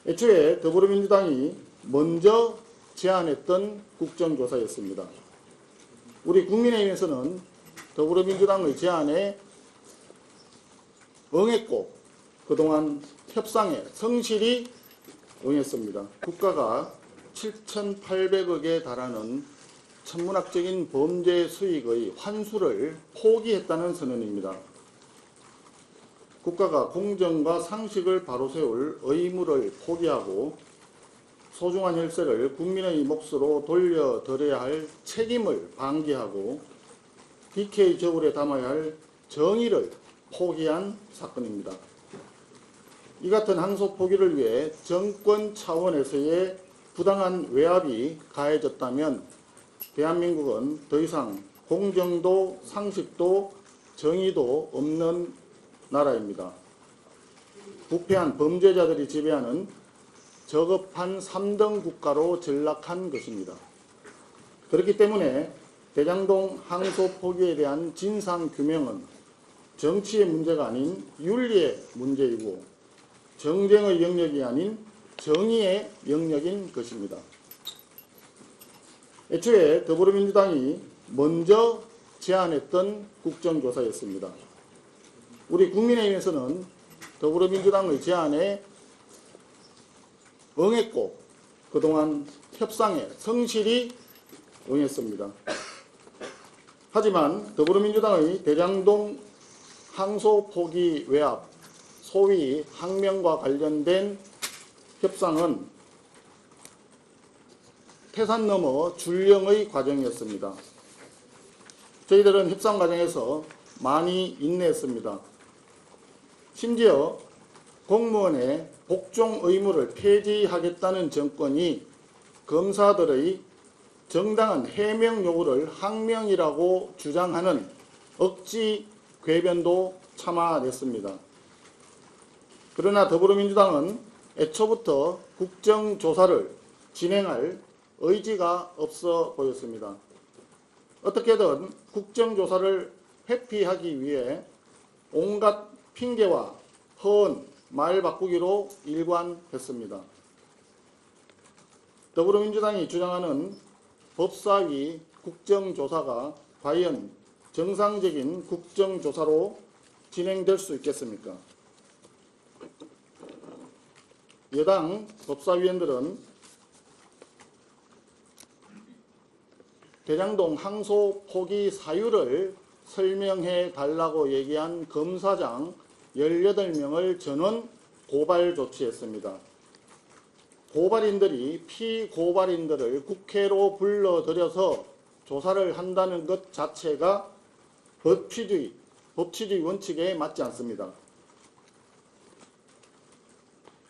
애초에 더불어민주당이 먼저 제안했던 국정조사였습니다. 우리 국민의힘에서는 더불어민주당의 제안에 응했고 그동안 협상에 성실히 응했습니다. 국가가 7,800억에 달하는 천문학적인 범죄 수익의 환수를 포기했다는 선언입니다. 국가가 공정과 상식을 바로 세울 의무를 포기하고 소중한 혈세를 국민의 몫으로 돌려드려야 할 책임을 방기하고 DK 저울에 담아야 할 정의를 포기한 사건입니다. 이 같은 항소 포기를 위해 정권 차원에서의 부당한 외압이 가해졌다면 대한민국은 더 이상 공정도 상식도 정의도 없는 나라입니다. 부패한 범죄자들이 지배하는 저급한 3등 국가로 전락한 것입니다. 그렇기 때문에 대장동 항소 포기에 대한 진상규명은 정치의 문제가 아닌 윤리의 문제이고 정쟁의 영역이 아닌 정의의 영역인 것입니다. 애초에 더불어민주당이 먼저 제안했던 국정조사였습니다. 우리 국민의힘에서는 더불어민주당의 제안에 응했고 그동안 협상에 성실히 응했습니다. 하지만 더불어민주당의 대장동 항소 포기 외압, 소위 항명과 관련된 협상은 태산 넘어 줄령의 과정이었습니다. 저희들은 협상 과정에서 많이 인내했습니다. 심지어 공무원의 복종 의무를 폐지하겠다는 정권이 검사들의 정당한 해명 요구를 항명이라고 주장하는 억지 궤변도 참아냈습니다. 그러나 더불어민주당은 애초부터 국정조사를 진행할 의지가 없어 보였습니다. 어떻게든 국정조사를 회피하기 위해 온갖 핑계와 허언, 말 바꾸기로 일관했습니다. 더불어민주당이 주장하는 법사위 국정조사가 과연 정상적인 국정조사로 진행될 수 있겠습니까? 여당 법사위원들은 대장동 항소 포기 사유를 설명해 달라고 얘기한 검사장 18명을 전원 고발 조치했습니다. 고발인들이 피고발인들을 국회로 불러들여서 조사를 한다는 것 자체가 법치주의 원칙에 맞지 않습니다.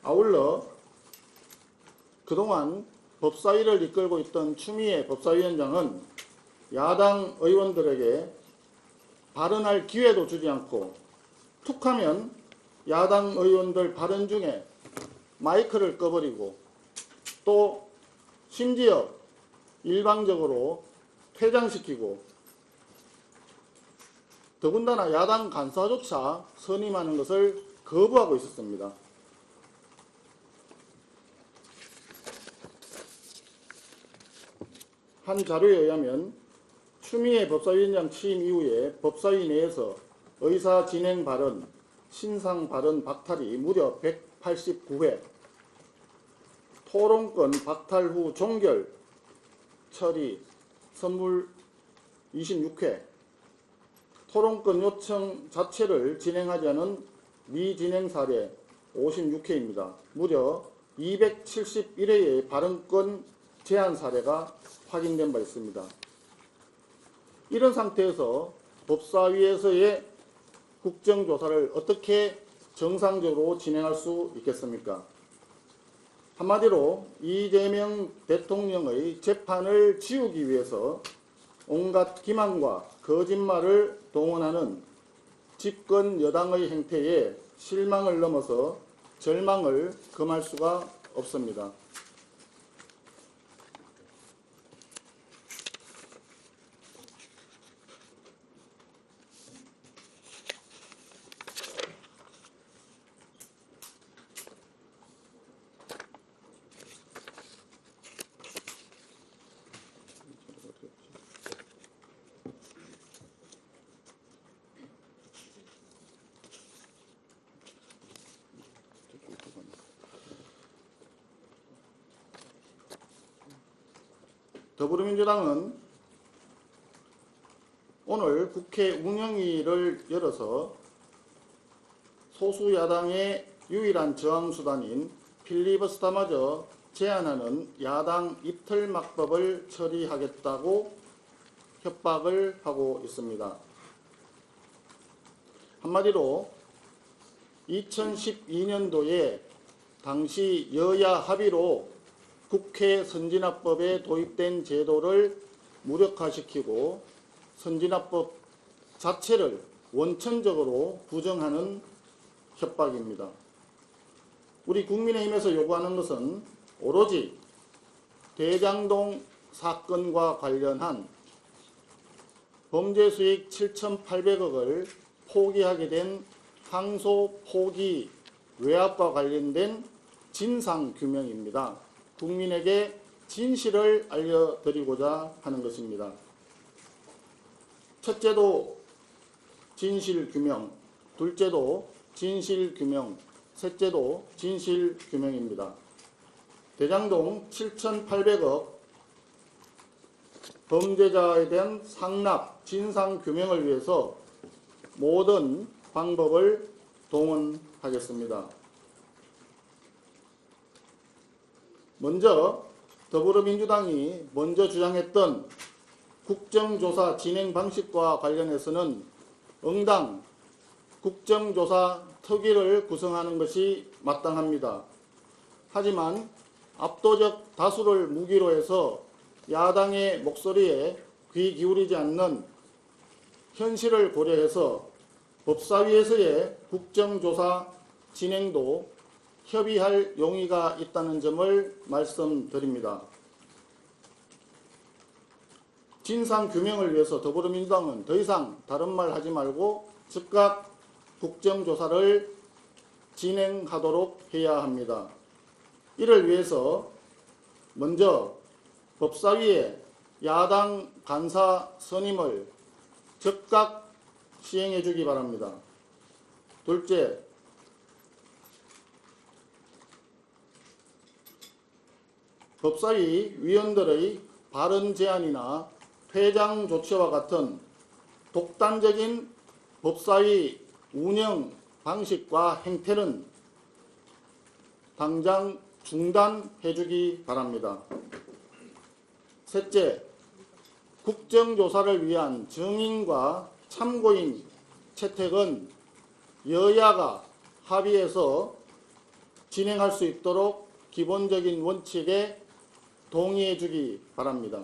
아울러 그동안 법사위를 이끌고 있던 추미애 법사위원장은 야당 의원들에게 발언할 기회도 주지 않고 툭하면 야당 의원들 발언 중에 마이크를 꺼버리고 또 심지어 일방적으로 퇴장시키고 더군다나 야당 간사조차 선임하는 것을 거부하고 있었습니다. 한 자료에 의하면 추미애 법사위원장 취임 이후에 법사위 내에서 의사 진행 발언, 신상 발언 박탈이 무려 189회, 토론권 박탈 후 종결 처리 선물 26회, 토론권 요청 자체를 진행하지 않은 미진행 사례 56회입니다. 무려 271회의 발언권 제한 사례가 확인된 바 있습니다. 이런 상태에서 법사위에서의 국정조사를 어떻게 정상적으로 진행할 수 있겠습니까? 한마디로 이재명 대통령의 재판을 지우기 위해서 온갖 기만과 거짓말을 동원하는 집권 여당의 행태에 실망을 넘어서 절망을 금할 수가 없습니다. 더불어민주당은 오늘 국회 운영위를 열어서 소수 야당의 유일한 저항수단인 필리버스터마저 제안하는 야당 이틀막법을 처리하겠다고 협박을 하고 있습니다. 한마디로 2012년도에 당시 여야 합의로 국회 선진화법에 도입된 제도를 무력화시키고 선진화법 자체를 원천적으로 부정하는 협박입니다. 우리 국민의힘에서 요구하는 것은 오로지 대장동 사건과 관련한 범죄수익 7,800억을 포기하게 된 항소 포기 외압과 관련된 진상규명입니다. 국민에게 진실을 알려드리고자 하는 것입니다. 첫째도 진실규명, 둘째도 진실규명, 셋째도 진실규명입니다. 대장동 7,800억 범죄자에 대한 상납, 진상규명을 위해서 모든 방법을 동원하겠습니다. 먼저 더불어민주당이 먼저 주장했던 국정조사 진행 방식과 관련해서는 응당 국정조사 특위를 구성하는 것이 마땅합니다. 하지만 압도적 다수를 무기로 해서 야당의 목소리에 귀 기울이지 않는 현실을 고려해서 법사위에서의 국정조사 진행도 협의할 용의가 있다는 점을 말씀드립니다. 진상규명을 위해서 더불어민주당은 더 이상 다른 말 하지 말고 즉각 국정조사를 진행하도록 해야 합니다. 이를 위해서 먼저 법사위에 야당 간사 선임을 즉각 시행해 주기 바랍니다. 둘째, 법사위 위원들의 발언 제한이나 퇴장 조치와 같은 독단적인 법사위 운영 방식과 행태는 당장 중단해 주기 바랍니다. 셋째, 국정조사를 위한 증인과 참고인 채택은 여야가 합의해서 진행할 수 있도록 기본적인 원칙에 동의해 주기 바랍니다.